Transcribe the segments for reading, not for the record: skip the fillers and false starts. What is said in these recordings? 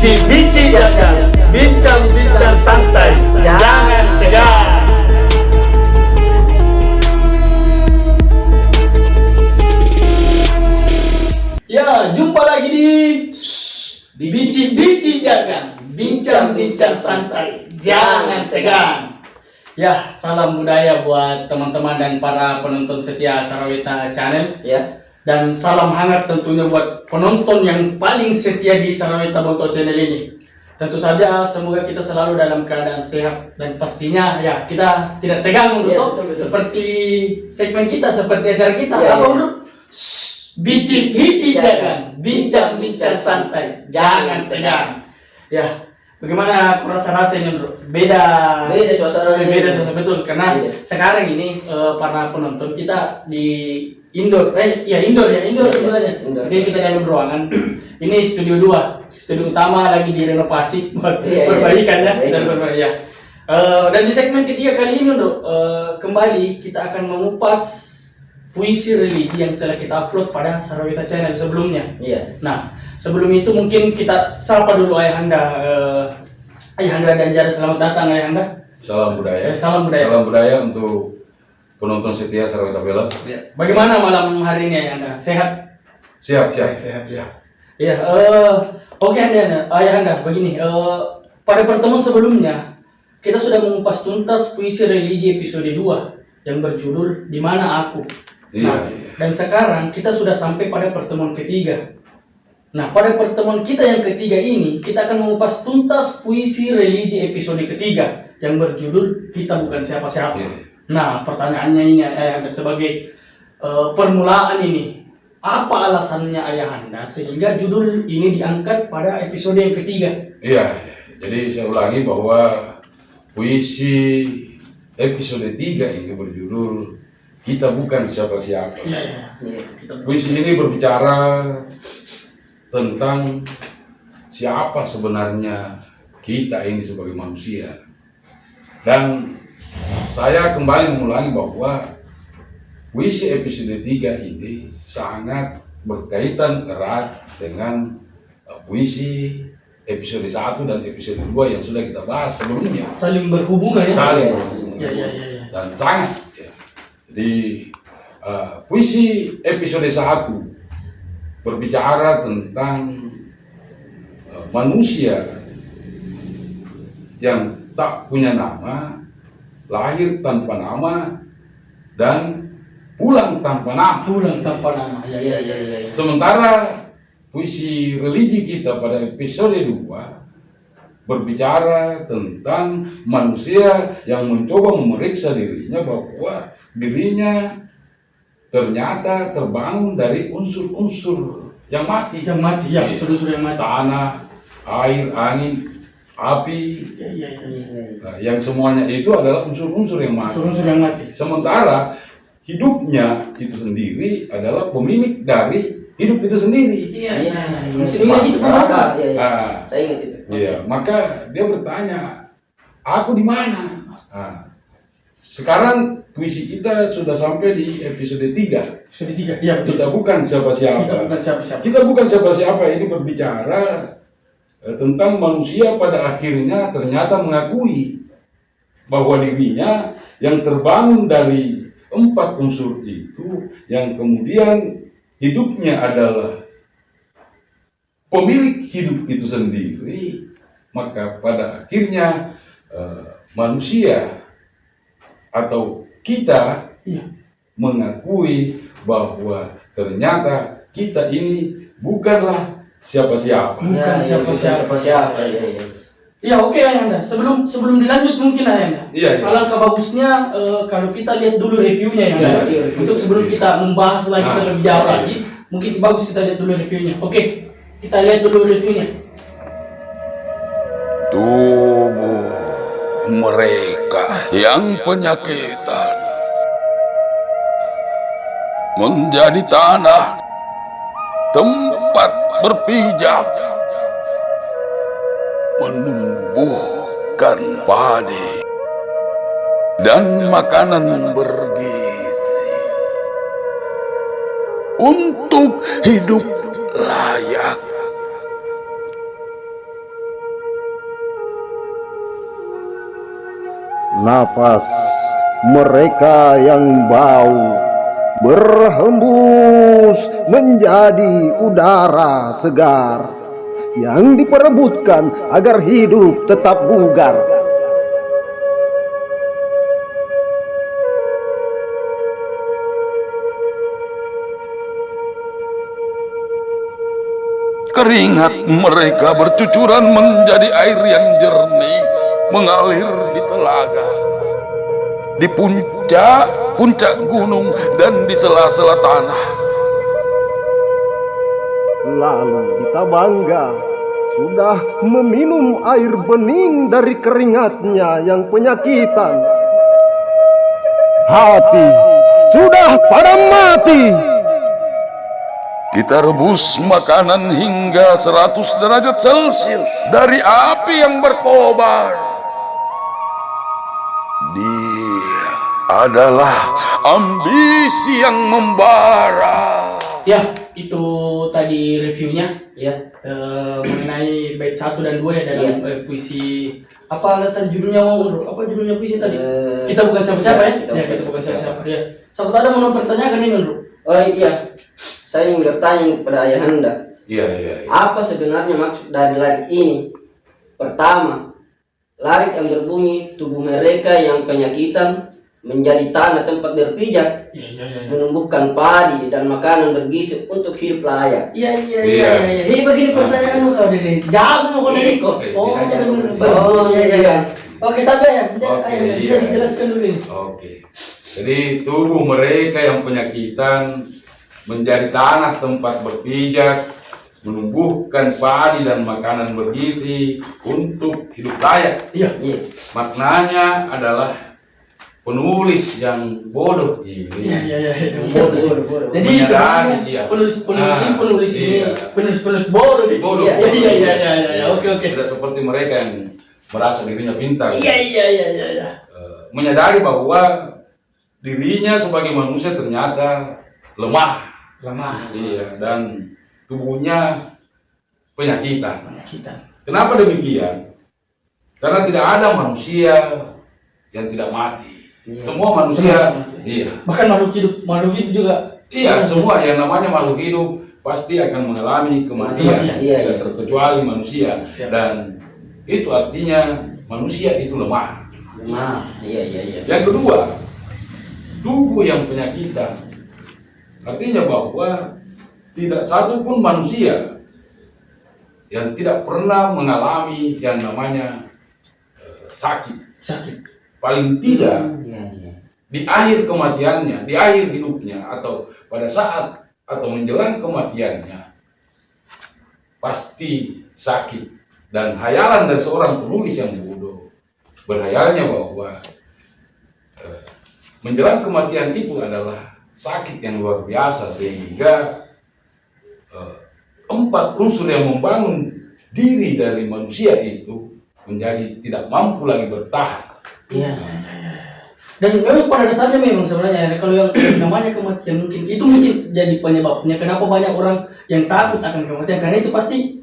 Bici-bici jangan, bincang-bincang santai, jangan tegang. Ya, jumpa lagi di Bici-bici jangan, bincang-bincang santai, jangan tegang. Ya, salam budaya buat teman-teman dan para penonton setia Sarawita Channel. Ya. Dan salam hangat tentunya buat penonton yang paling setia di Sarawita Bonto Channel ini. Tentu saja semoga kita selalu dalam keadaan sehat dan pastinya ya kita tidak tegang untuk seperti segmen kita, seperti acara kita. Apa menurut? Bici-bici jangan, bincang-bincang santai, jangan tegang. Ya, bagaimana rasa-rasanya bro? Beda suasana, betul karena sekarang ini para penonton kita di indoor sebenarnya. Jadi kita dalam ruangan. Ini studio 2, studio utama lagi direnovasi buat perbaikan ya. Dan di segmen ketiga kali ini bro, kembali kita akan mengupas puisi religi yang telah kita upload pada Sarawita Channel sebelumnya. Iya. Nah, sebelum itu mungkin kita sapa dulu Ayahanda. Ayahanda dan Jara, selamat datang Ayahanda. Salam budaya. Salam budaya. Salam budaya untuk penonton setia Sarawita Film. Ya. Bagaimana malam hari ini Ayahanda? Sehat? Siap. Iya. Oke Ayahanda, begini. Pada pertemuan sebelumnya kita sudah mengupas tuntas puisi religi episode 2 yang berjudul Di Mana Aku. Nah, dan sekarang kita sudah sampai pada pertemuan ketiga. Nah, pada pertemuan kita yang ketiga ini, kita akan mengupas tuntas puisi religi episode ketiga yang berjudul Kita Bukan Siapa-Siapa. Nah, pertanyaannya ini Ayahanda sebagai permulaan ini, apa alasannya Ayahanda sehingga judul ini diangkat pada episode yang ketiga? Iya, jadi saya ulangi bahwa puisi episode 3 ini berjudul Kita Bukan Siapa-Siapa. Puisi ini berbicara tentang siapa sebenarnya kita ini sebagai manusia. Dan saya kembali mengulangi bahwa puisi episode 3 ini sangat berkaitan erat dengan puisi episode 1 dan episode 2 yang sudah kita bahas sebelumnya. Saling berhubungan ya? Saling berhubungan. Ya. Dan sangat ya. Jadi puisi episode 1 berbicara tentang manusia yang tak punya nama, lahir tanpa nama, dan pulang tanpa nama. Ya. Sementara puisi religi kita pada episode 2 berbicara tentang manusia yang mencoba memeriksa dirinya bahwa dirinya ternyata terbangun dari unsur-unsur yang mati. Unsur-unsur yang mati. Tanah, air, angin, api. Yang semuanya itu adalah unsur-unsur yang mati. Sementara hidupnya itu sendiri adalah pemilik dari hidup itu sendiri. Saya ingat itu. Iya, maka dia bertanya, aku di mana? Sekarang puisi kita sudah sampai di episode 3. Iya, betul. Kita bukan siapa-siapa. Kita bukan siapa-siapa ini berbicara tentang manusia pada akhirnya ternyata mengakui bahwa dirinya yang terbangun dari 4 unsur itu, yang kemudian hidupnya adalah pemilik hidup itu sendiri, maka pada akhirnya manusia atau kita mengakui bahwa ternyata kita ini bukanlah siapa-siapa. Iya, oke Ayahanda. Sebelum dilanjut mungkin Ayahanda. Iya. Alangkah bagusnya kalau kita lihat dulu reviewnya ya. Untuk sebelum kita membahas lagi terlebih jauh lagi, mungkin bagus kita lihat dulu reviewnya. Oke, kita lihat dulu reviewnya. Tubuh mereka yang penyakitan menjadi tanah tempat berpijak, menumbuhkan padi dan makanan bergizi untuk hidup layak. Napas mereka yang bau berhembus menjadi udara segar yang diperebutkan agar hidup tetap bugar. Keringat mereka bercucuran menjadi air yang jernih, mengalir di telaga, di puncak gunung dan di sela-sela tanah. Lalu kita bangga sudah meminum air bening dari keringatnya yang penyakitan. Hati sudah pada mati. Kita rebus makanan hingga 100 derajat Celcius dari api yang berkobar. Dia adalah ambisi yang membara. Ya, itu tadi reviewnya ya mengenai bait 1 dan 2 ya dalam puisi apa tadi judulnya apa judulnya puisi tadi? Kita bukan siapa-siapa ya? Ya, kita bukan siapa-siapa ya. Siapa ada mau pertanyakan ini menurut? Oh iya, saya ingin bertanya kepada Ayahanda. Iya. Apa sebenarnya maksud dari larik ini? Pertama, larik yang berbunyi tubuh mereka yang penyakitan menjadi tanah tempat berpijak, menumbuhkan padi dan makanan bergizi untuk hidup layak. Iya. Ini begini pertanyaan kau dari jago kau dari kok. Oh iya. Oke, tapi ya, bisa dijelaskan dulu ini. Oke. Jadi tubuh mereka yang penyakitan menjadi tanah tempat berpijak, menumbuhkan padi dan makanan bergizi untuk hidup layak. Iya. Maknanya adalah penulis yang bodoh ini. Iya. Bodoh. Jadi Menyadari, sebenarnya penulis ini iya. penulis bodoh nih. Bodoh. Iya. Oke. Tidak seperti mereka yang merasa dirinya pintar. Iya. Menyadari bahwa dirinya sebagai manusia ternyata lemah. Iya, dan tubuhnya penyakitan. Kenapa demikian? Karena tidak ada manusia yang tidak mati. Semua manusia, iya. Bahkan makhluk hidup juga. Iya, semua yang namanya makhluk hidup pasti akan mengalami kematian. Tidak terkecuali manusia. Dan itu artinya manusia itu lemah. Iya. Yang kedua, tubuh yang penyakitan. Artinya bahwa tidak satu pun manusia yang tidak pernah mengalami yang namanya sakit. Paling tidak di akhir kematiannya, di akhir hidupnya, atau pada saat atau menjelang kematiannya pasti sakit. Dan hayalan dari seorang penulis yang bodoh berhayalnya bahwa menjelang kematian itu adalah sakit yang luar biasa, sehingga 4 unsur yang membangun diri dari manusia itu menjadi tidak mampu lagi bertahan. Iya. Dan memang pada dasarnya memang sebenarnya kalau yang namanya kematian mungkin jadi penyebabnya kenapa banyak orang yang takut akan kematian, karena itu pasti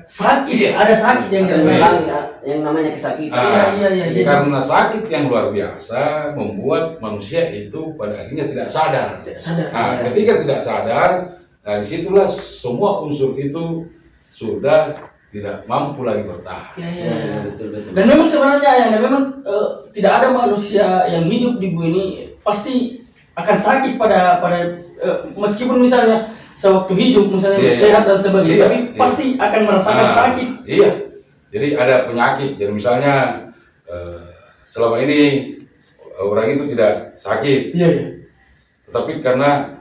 sakit. Ada sakit yang dirasakan yang namanya kesakitan. Iya. Karena sakit yang luar biasa membuat manusia itu pada akhirnya tidak sadar. Ketika tidak sadar, disitulah semua unsur itu sudah tidak mampu lagi bertahan. Betul. Dan memang sebenarnya memang tidak ada manusia yang hidup di bumi ini pasti akan sakit pada meskipun misalnya sewaktu hidup misalnya sehat dan sebagainya, tapi pasti akan merasakan sakit. Iya. Jadi ada penyakit. Jadi misalnya selama ini orang itu tidak sakit. Iya. Tetapi karena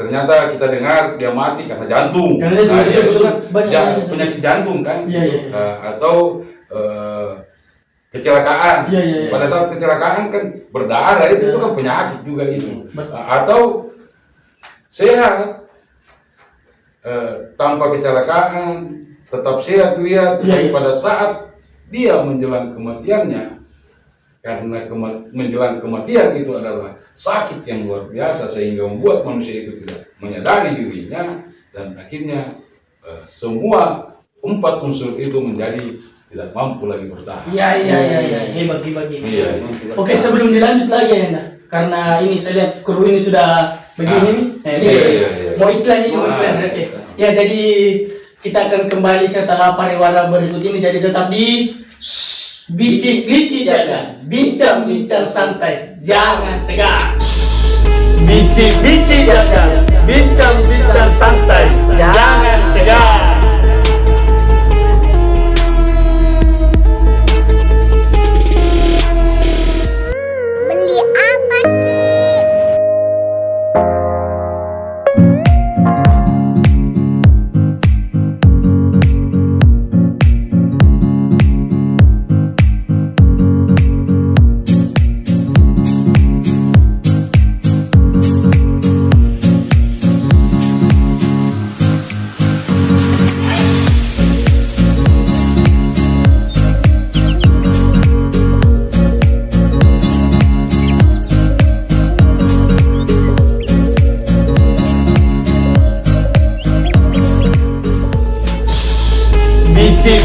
ternyata kita dengar dia mati karena jantung. Betul. Penyakit jantung kan? Iya. Atau kecelakaan. Iya. Pada saat kecelakaan kan berdarah itu kan penyakit juga itu. Atau sehat tanpa kecelakaan, tetap sehat lihat. Pada saat dia menjelang kematiannya, karena menjelang kematian itu adalah sakit yang luar biasa, sehingga membuat manusia itu tidak menyadari dirinya, dan akhirnya semua 4 unsur itu menjadi tidak mampu lagi bertahan. Iya, hebat. Iya. Oke, sebelum dilanjut lagi ya, Anda, karena ini saya lihat kru ini sudah begini nih. Iya. Mau iklan ini, mau iklan. Oke. Ya, jadi kita akan kembali setelah pariwara berikut ini. Jadi tetap di bici jangan, bincang santai, jangan tegang. Bici jangan, bincang santai, jangan tegang. Beli apa, Ki?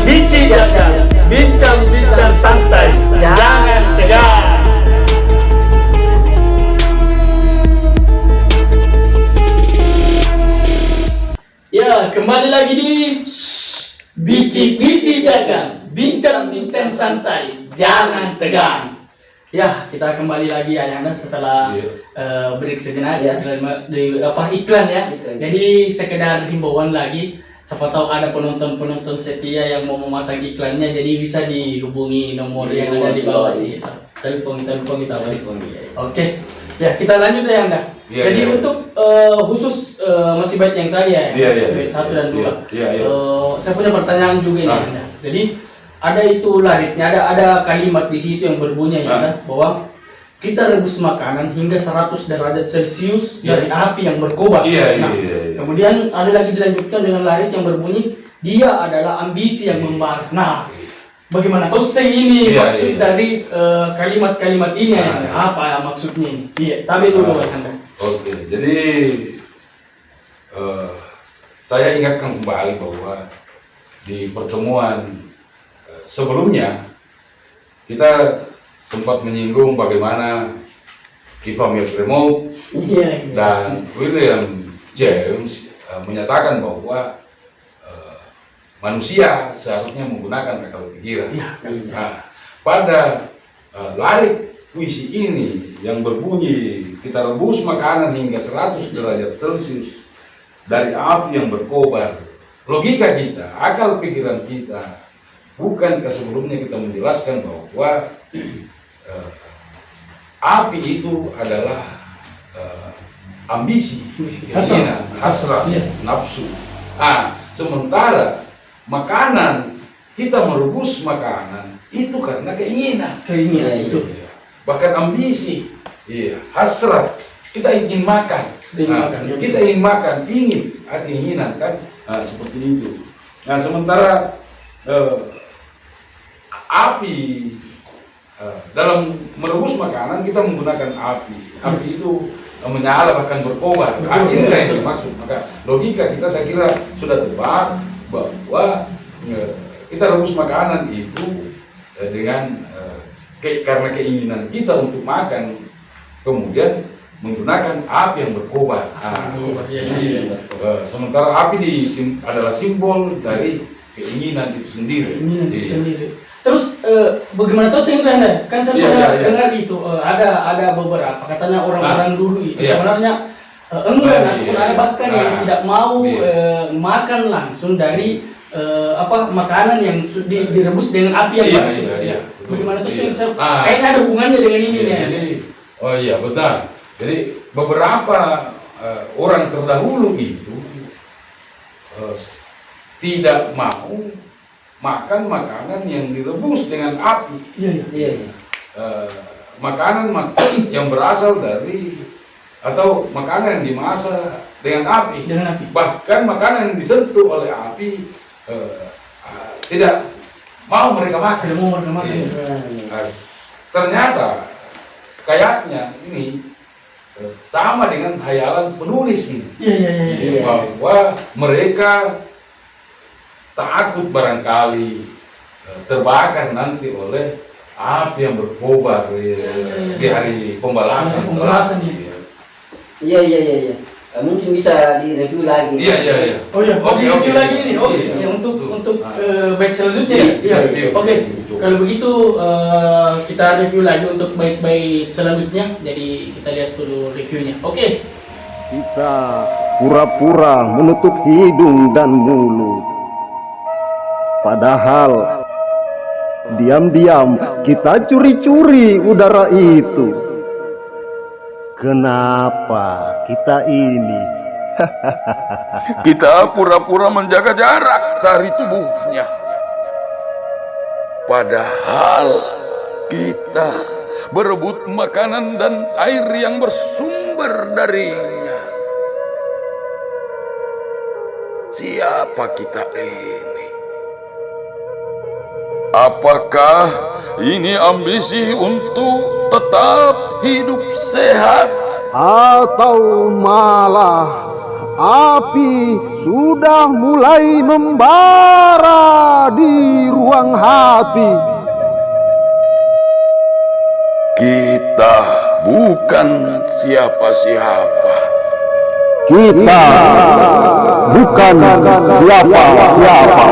Bici jangan, bincang santai, jangan tegang. Ya, kembali lagi di bici jangan, bincang santai, jangan tegang. Ya, kita kembali lagi Ayanda setelah break sejenak iklan ya. Iklan. Jadi sekedar himbauan lagi, siapa tahu ada penonton setia yang mau memasang iklannya, jadi bisa dihubungi nomor yang ada di bawah ini. Telepon kita balik. Oke, ya kita lanjut ya Anda. Jadi untuk khusus masih baik yang tadi ya, bait 1 dan 2. Saya punya pertanyaan juga ini Anda. Jadi ada itu lariknya, ada kalimat di situ yang berbunyi ya, bahwa kita rebus makanan hingga 100 derajat Celcius dari api yang berkobar. Kemudian ada lagi dilanjutkan dengan larik yang berbunyi, dia adalah ambisi yang membara. Nah, bagaimana konsep ini maksud dari kalimat-kalimat ini? Apa maksudnya ini? Iya, tapi dulu Anda. Oke, jadi saya ingatkan kembali bahwa di pertemuan sebelumnya kita sempat menyinggung bagaimana Kifamil Premov dan William James menyatakan bahwa manusia seharusnya menggunakan akal pikiran. Nah, pada larik puisi ini yang berbunyi, kita rebus makanan hingga 100 derajat Celcius dari api yang berkobar. Logika kita, akal pikiran kita, bukankah sebelumnya kita menjelaskan bahwa api itu adalah ambisi, keinginan, hasrat, nafsu. Sementara makanan, kita merebus makanan itu karena keinginan itu. Bahkan ambisi, hasrat, kita ingin makan, kita ingin makan, keinginan kan, seperti itu. Nah, sementara api, dalam merebus makanan kita menggunakan api itu menyala bahkan berkobar. Inilah yang dimaksud. Maka logika kita saya kira sudah tebak bahwa kita rebus makanan itu dengan karena keinginan kita untuk makan, kemudian menggunakan api yang berkobar. Sementara api adalah simbol dari keinginan itu sendiri. Terus bagaimana tahu sehingga Anda? Kan saya pernah dengar itu ada beberapa katanya orang-orang dulu itu sebenarnya enggan ataupun ada bahkan yang tidak mau makan langsung dari makanan yang direbus dengan api yang baru. Bagaimana tuh saya kayaknya ada hubungannya dengan ini ya. Jadi, betul. Jadi beberapa orang terdahulu itu tidak mau makan makanan yang direbus dengan api. Makanan yang berasal dari atau makanan yang dimasak dengan api. Bahkan makanan yang disentuh oleh api tidak mau mereka makan. Ternyata kayaknya ini sama dengan khayalan penulis ini. Bahwa mereka takut barangkali terbakar nanti oleh api yang berkobar di hari pembalasan. Pembalasan Iya. Mungkin bisa direview lagi. Iya. Oh iya, review lagi nih. Oke, Iya. untuk bait selanjutnya. Iya. Oke. Kalau begitu kita review lagi untuk bait-bait selanjutnya. Jadi kita lihat dulu reviewnya. Oke. Kita pura-pura menutup hidung dan mulut, padahal diam-diam kita curi-curi udara itu. Kenapa kita ini? Kita pura-pura menjaga jarak dari tubuhnya. Padahal kita berebut makanan dan air yang bersumber darinya. Siapa kita ini? Apakah ini ambisi untuk tetap hidup sehat? Atau malah api sudah mulai membara di ruang hati? Kita bukan siapa-siapa. Kita bukan siapa-siapa.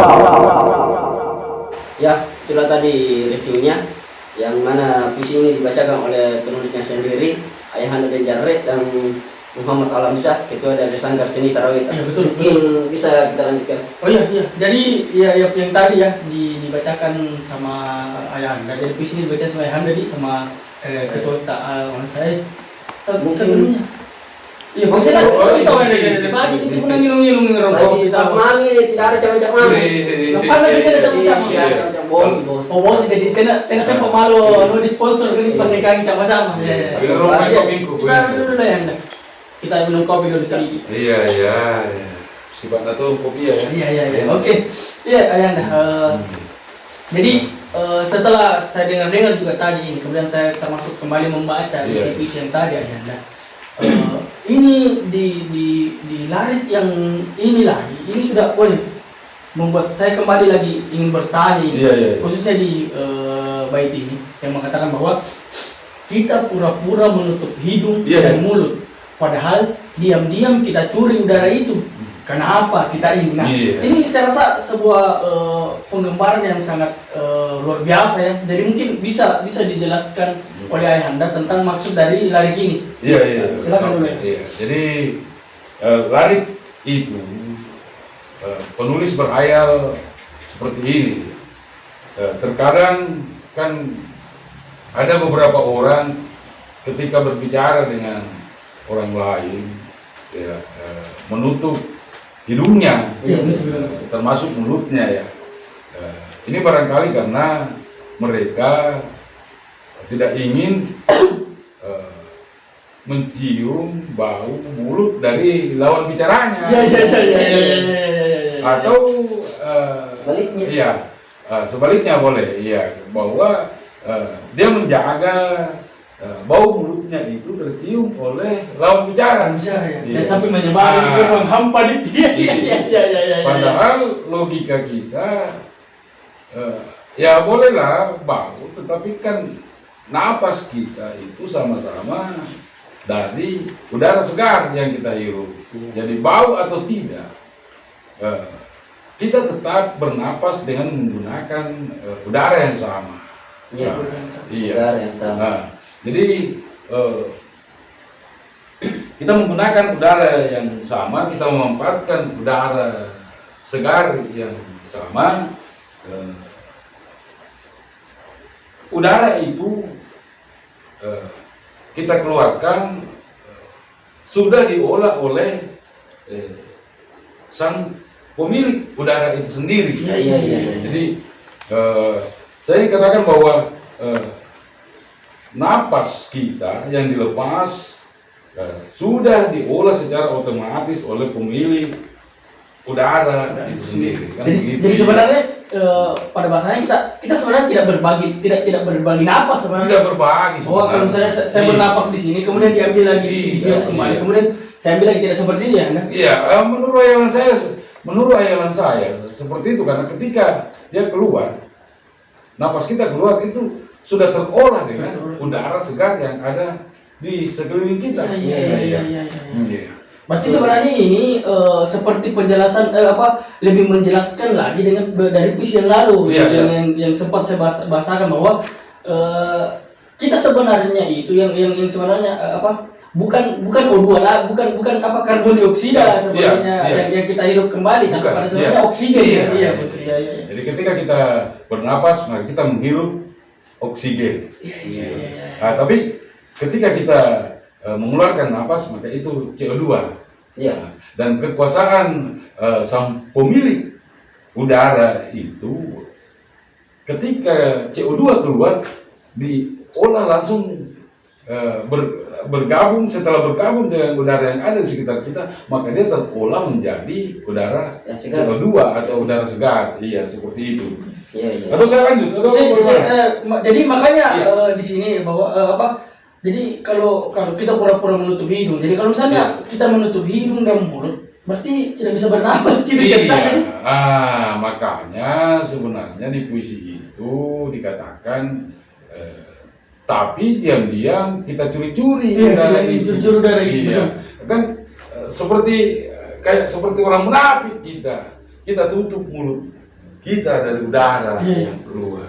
Ya, itulah tadi reviewnya, yang mana puisi ini dibacakan oleh penulisnya sendiri, Ayahanda Benjarre dan Muhammad Alamsyah, Ketua dari Sanggar Seni Sarawita. Iya, betul. Mungkin bisa kita lanjutkan. Oh iya. Jadi yang tadi ya dibacakan sama Ayahanda. Jadi puisi ini dibacakan sama Ayahanda sama Ketua saya sebelumnya. Iya, maksudnya kan kita ada bagi itu pun ngilung rokok kita. Mami ini tidak ada cewek mami. Apa sih kita sama-sama? Bos. Oh bos, jadi kena sempat malu di sponsor kan pas kami sama-sama. Ya. Kita dulu lah yang kita minum kopi dulu sedikit. Iya. Sifatnya tuh kopi ya. Iya. Oke. Iya, Ayahanda. Jadi setelah saya dengar juga tadi ini, kemudian saya termasuk kembali membaca isi yang tadi Ayahanda. Ini di larit yang ini lagi, ini sudah membuat saya kembali lagi ingin bertanya, khususnya di bait ini yang mengatakan bahwa kita pura-pura menutup hidung dan mulut, padahal diam-diam kita curi udara itu. Karena apa kita ini? Nah, ini saya rasa sebuah penggambaran yang sangat luar biasa ya. Jadi mungkin bisa dijelaskan oleh Ayahanda tentang maksud dari larik ini. Iya. Silakan dulu ya. Iya. Jadi larik itu penulis berhayal seperti ini. Terkadang kan ada beberapa orang ketika berbicara dengan orang lain menutup hidungnya, termasuk mulutnya ya. Ini barangkali karena mereka tidak ingin mencium bau mulut dari lawan bicaranya. Atau sebaliknya. Iya, sebaliknya boleh. Iya, bahwa dia menjaga bau mulutnya itu tercium oleh lawan bicara. Dan sampai menyebar ke ruang hampa di. Iya. Padahal logika kita ya bolehlah bau, tetapi kan napas kita itu sama-sama dari udara segar yang kita hirup. Jadi bau atau tidak, kita tetap bernapas dengan menggunakan udara yang sama. Udara yang sama. Jadi kita menggunakan udara yang sama, kita memanfaatkan udara segar yang sama. Udara itu kita keluarkan sudah diolah oleh sang pemilik udara itu sendiri. Iya. Jadi saya katakan bahwa napas kita yang dilepas sudah diolah secara otomatis oleh pemilik udara itu sendiri. Kan Jadi sebenarnya pada bahasanya kita sebenarnya tidak berbagi napas sebenarnya. Tidak berbagi. Oh, kalau misalnya saya bernapas di sini, kemudian diambil lagi di sini, dia kembali, kemudian saya ambil lagi, tidak seperti itu ya, Anda? Iya, menurut hayalan saya seperti itu, karena ketika dia keluar napas kita keluar itu sudah terolah dengan udara segar yang ada di sekeliling kita. Iya. Berarti sebenarnya ini seperti penjelasan lebih menjelaskan lagi dari puisi yang lalu yang sempat saya bahasakan bahwa kita sebenarnya itu yang sebenarnya bukan O2 lah, bukan karbon dioksida lah sebenarnya yang kita hirup kembali, tapi pada sebenarnya oksigen. Iya. Jadi ketika kita bernapas maka kita menghirup oksigen. Iya. Nah, tapi ketika kita mengeluarkan napas maka itu CO2. Iya. Dan kekuasaan sang pemilik udara itu ketika CO2 keluar diolah langsung bergabung, setelah bergabung dengan udara yang ada di sekitar kita maka dia terolah menjadi udara CO2 atau udara segar. Iya, seperti itu. Iya. Atau saya lanjut Jadi makanya di sini bahwa jadi kalau kita pura-pura menutup hidung, jadi kalau misalnya kita menutup hidung dan mulut berarti tidak bisa bernapas gitu. Makanya sebenarnya di puisi itu dikatakan tapi diam-diam kita curi-curi udara itu. Kan seperti orang munafik kita tutup mulut kita dari udara yang keluar,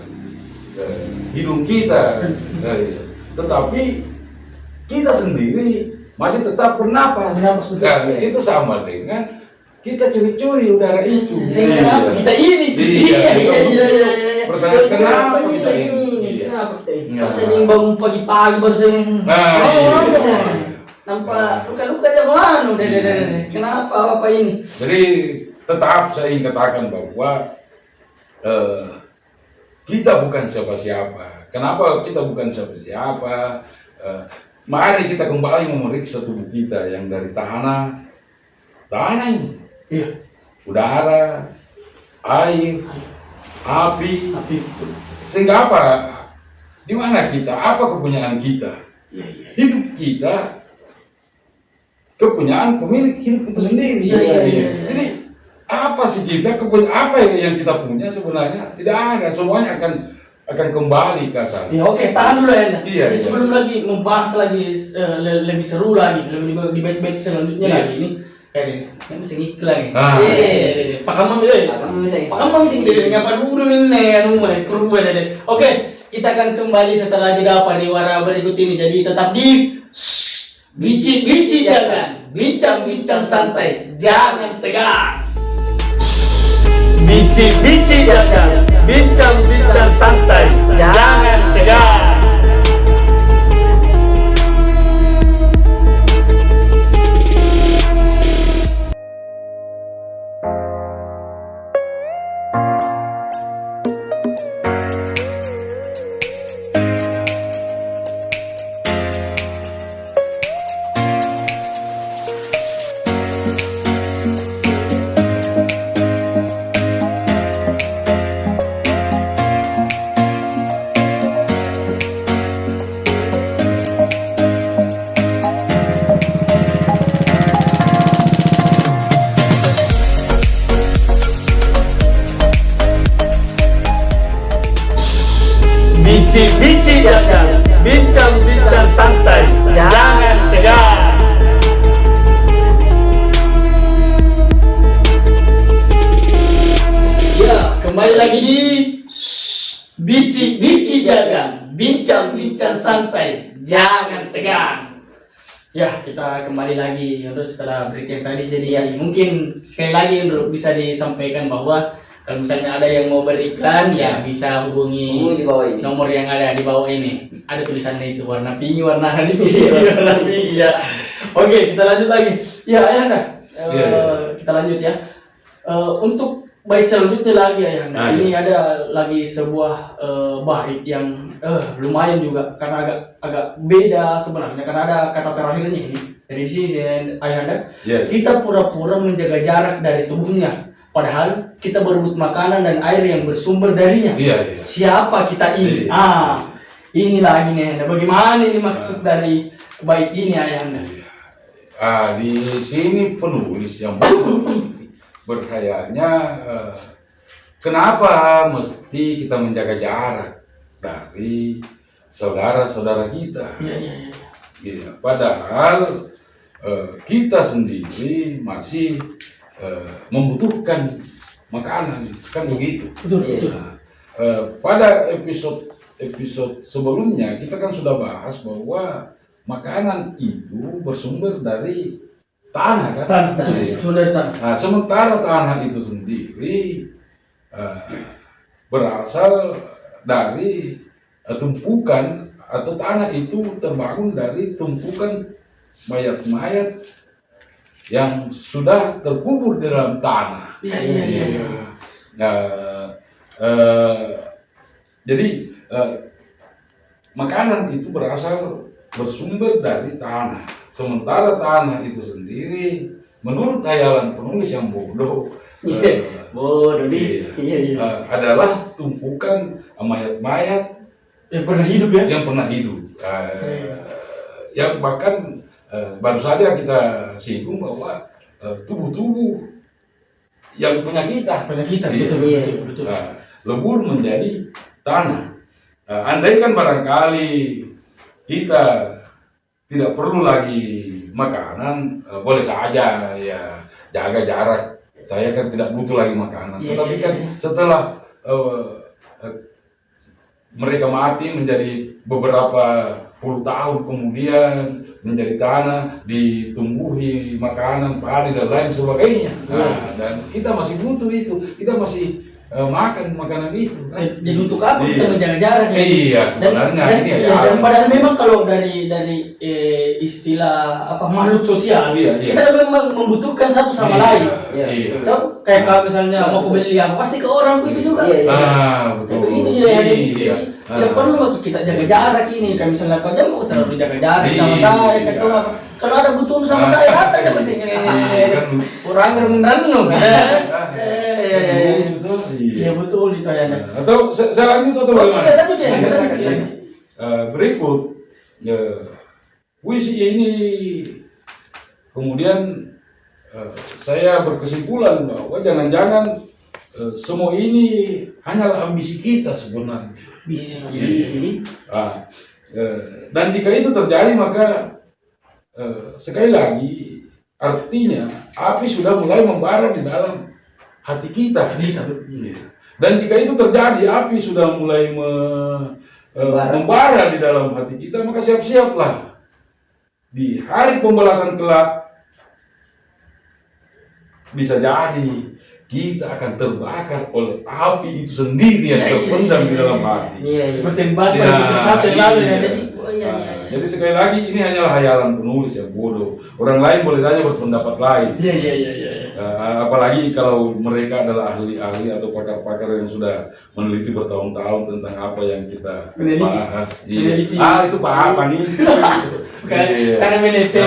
hidung kita, tetapi kita sendiri masih tetap bernapas. Itu sama dengan kita curi-curi udara itu. Kenapa kita ini? Pertanyaan kenapa kita ini? Saya yang bangun pagi-pagi baru saya nampak luka-luka aja mana? Kenapa apa ini? Jadi tetap saya ingin katakan bahwa kita bukan siapa-siapa. Kenapa kita bukan siapa-siapa? Mari kita kembali memeriksa tubuh kita yang dari tanah ini, udara, air, api. Sehingga apa? Di mana kita? Apa kepunyaan kita? Hidup kita kepunyaan pemilik hidup itu sendiri. Jadi apa sih kita apa yang kita punya sebenarnya tidak ada, semuanya akan kembali ke asal. Oke, tahan dulu ya. Iya. Sebelum lagi membahas lagi lebih seru lagi, lebih di bait-bait selanjutnya lagi ini. Yang mesti ngikut lagi. Pak Kamam sing ngapa dulu ini Oke, kita akan kembali setelah jeda pariwara berikut ini. Jadi tetap di bici jangan, bincang santai, jangan tegang. Bici jangan, bincang santai, jangan tegang. Bici jangan, bincang santai, jangan tegang. Ya, kembali lagi di bici jangan, bincang santai, jangan tegang. Ya, kita kembali lagi untuk setelah break yang tadi. Jadi ya mungkin sekali lagi untuk bisa disampaikan bahwa kalau misalnya ada yang mau beriklan ya bisa hubungi di bawah ini. Nomor yang ada di bawah ini. Ada tulisannya itu warna pinky, warna pinky ya. Oke, kita lanjut lagi. Ya, Ayahanda. Kita lanjut ya. Untuk bait selanjutnya lagi Ayahanda. Ini ada lagi sebuah bait yang lumayan juga karena agak beda sebenarnya karena ada kata terakhirnya ini. Dari sisi Ayahanda, kita pura-pura menjaga jarak dari tubuhnya. Padahal kita berebut makanan dan air yang bersumber darinya. Siapa kita ini? Ini lagi nih. Bagaimana ini maksud dari bait ini Ayahanda? Di sini penulis yang berkhayalnya kenapa mesti kita menjaga jarak dari saudara-saudara kita? Ya, padahal kita sendiri masih membutuhkan makanan, kan begitu? Betul. Nah, pada episode sebelumnya kita kan sudah bahas bahwa makanan itu bersumber dari tanah, kan? Sumber tanah. Nah, sementara tanah itu sendiri berasal dari tumpukan, atau tanah itu terbangun dari tumpukan mayat-mayat yang sudah terkubur di dalam tanah. Jadi makanan itu bersumber dari tanah. Sementara tanah itu sendiri, menurut khayalan penulis yang bodoh, adalah tumpukan mayat-mayat yang pernah hidup ya? Yang pernah hidup. Yang bahkan baru saja kita singgung bahwa tubuh-tubuh yang penyakitan, betul. Lebur menjadi tanah. Andaikan barangkali kita tidak perlu lagi makanan, boleh saja ya jaga jarak. Saya kan tidak butuh lagi makanan. Tetapi kan setelah mereka mati menjadi beberapa puluh tahun kemudian menjadi tanah, ditumbuhi makanan, padi dan lain sebagainya. Dan kita masih butuh itu, kita masih makan makanan itu. Jadi untuk apa kita menjaga jarak? Iya, sebenarnya ini dan padahal memang kalau dari istilah makhluk sosial, kita memang membutuhkan satu sama lain. Tahu kayak kalau misalnya mau beli apa pasti ke orang itu juga. Betul. Itu dia. Tidak perlu kita jaga jarak ini. Kayak misalnya kau jangan mau terlalu jaga jarak sama saya. Kalau ada butuh sama saya, datang pasti kurang renung. Iya betul itu ya. Atau saya lanjut atau bagaimana? Berikut puisi ini kemudian saya berkesimpulan bahwa jangan-jangan semua ini hanyalah ambisi kita sebenarnya. Dan jika itu terjadi maka sekali lagi artinya api sudah mulai membara di dalam hati kita. Dan jika itu terjadi, api sudah mulai membara di dalam hati kita, maka siap-siaplah di hari pembalasan kelak bisa jadi kita akan terbakar oleh api itu sendiri yang terpendam di dalam hati. Seperti yang bahas pada episode 1 yang lalu ya. Jadi sekali lagi ini hanyalah hayalan penulis yang bodoh. Orang lain boleh saja berpendapat lain. Apalagi kalau mereka adalah ahli-ahli atau pakar-pakar yang sudah meneliti bertahun-tahun tentang apa yang kita bahas. Itu apa nih? Karena meneliti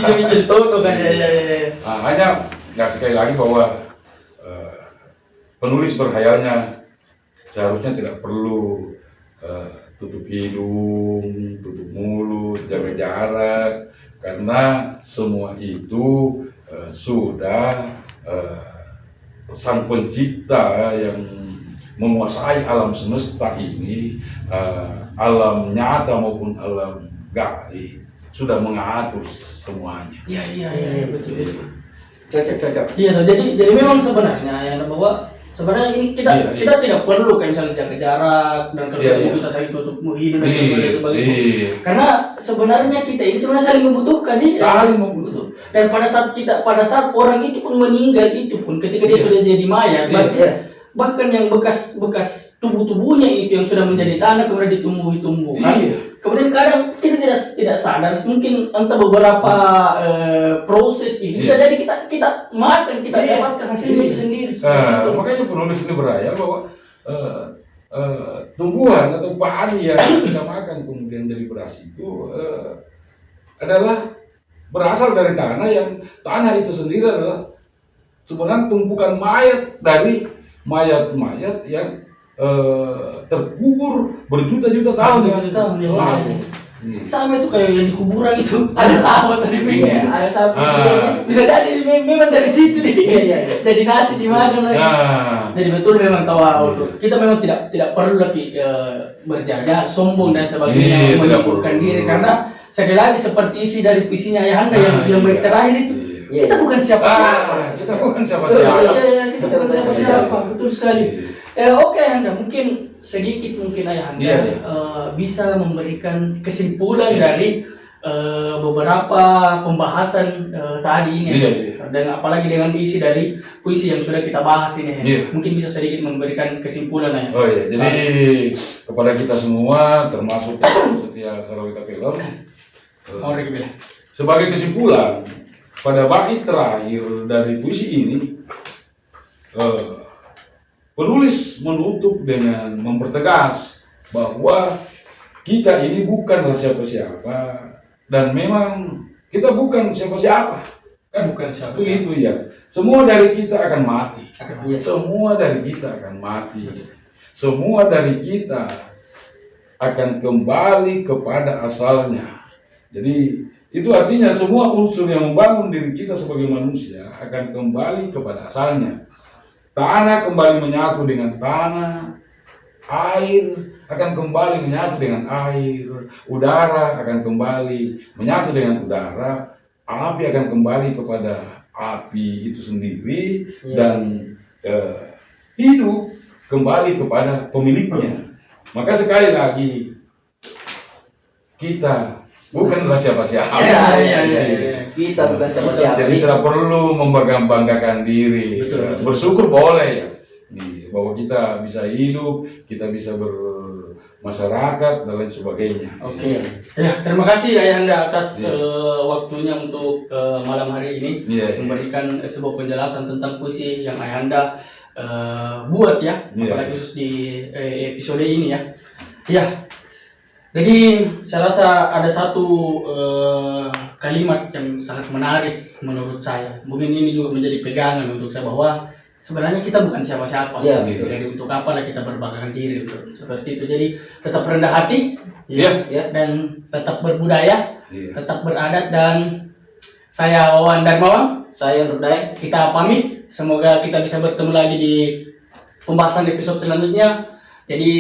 jadi todo kan. Hanya sekali lagi bahwa penulis berhayalnya seharusnya tidak perlu tutup hidung, tutup mulut, jaga jarak, karena semua itu sudah Sang Pencipta yang menguasai alam semesta ini, alam nyata maupun alam gaib, sudah mengatur semuanya. Iya betul. Cocok. Iya, jadi memang sebenarnya yang bahwa sebenarnya ini kita tidak perlu kayak misalnya jaga jarak dan kalau kita saling tutup hidung dan sebagainya. Karena sebenarnya kita ini sebenarnya saling membutuhkan Dan pada saat orang itu pun meninggal itu pun ketika dia sudah jadi mayat, bahkan yang bekas tubuhnya itu yang sudah menjadi tanah kemudian ditumbuh-tumbuhkan. Kemudian kadang kita tidak sadar, mungkin entah beberapa proses ini bisa jadi kita makan, kita dapatkan hasilnya itu sendiri. Makanya penulis ini berhayal bahwa tumbuhan atau padi yang kita makan kemudian jadi beras itu adalah berasal dari tanah, yang tanah itu sendiri adalah sebenarnya tumpukan mayat dari mayat-mayat yang terkubur berjuta-juta tahun yang lalu. Sama itu kayak yang di kuburan itu ada sawah tadi Iya, ada sapi. bisa jadi memang dari situ Iya. jadi nasi dimakan lagi. Jadi betul memang tahu kita memang tidak perlu lagi berjaga sombong dan sebagainya menyebutkan diri karena sekali lagi seperti isi dari puisinya Ayahanda yang baik terakhir itu kita bukan siapa-siapa. Kita bukan Iya, kita bukan siapa-siapa, betul sekali. Oke Ayahanda, mungkin sedikit mungkin Ayahanda bisa memberikan kesimpulan dari beberapa pembahasan tadi ini, dan apalagi dengan isi dari puisi yang sudah kita bahas ini, mungkin bisa sedikit memberikan kesimpulan Ayahanda. Oh iya, jadi kepada kita semua, termasuk Setia Sarawita Film, sebagai kesimpulan pada bait terakhir dari puisi ini, penulis menutup dengan mempertegas bahwa kita ini bukanlah siapa-siapa dan memang kita bukan siapa-siapa. Kan Bukan siapa-siapa. begitu ya. Semua dari kita akan mati. Akan Semua dari kita akan mati. Semua dari kita akan kembali kepada asalnya. Jadi itu artinya semua unsur yang membangun diri kita sebagai manusia akan kembali kepada asalnya. Tanah kembali menyatu dengan tanah, air akan kembali menyatu dengan air, udara akan kembali menyatu dengan udara, api akan kembali kepada api itu sendiri, dan hidup kembali kepada pemiliknya. Maka sekali lagi kita bukanlah siapa-siapa. Kita bukan siapa-siapa. Jadi tidak perlu membangga-banggakan diri. Bersyukur boleh ya, bahwa kita bisa hidup, kita bisa bermasyarakat dan lain sebagainya. Oke. Ya, terima kasih Ayahanda atas waktunya untuk malam hari ini memberikan sebuah penjelasan tentang puisi yang Ayahanda buat ya, apalagi khusus di episode ini ya. Ya. Jadi saya rasa ada satu kalimat yang sangat menarik menurut saya. Mungkin ini juga menjadi pegangan untuk saya bahwa sebenarnya kita bukan siapa-siapa. Jadi untuk apalah kita berbanggakan diri seperti itu. Jadi tetap rendah hati, dan tetap berbudaya, tetap beradat. Dan saya Wawan Darmawan, Saya Nurdai. kita pamit. Semoga kita bisa bertemu lagi di pembahasan episode selanjutnya. Jadi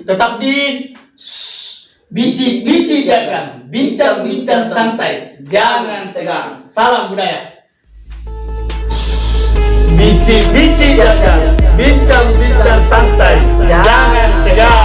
tetap di bici dagang, bincang-bincang santai, jangan tegang. Salam budaya. Bici dagang, bincang-bincang santai, jangan tegang.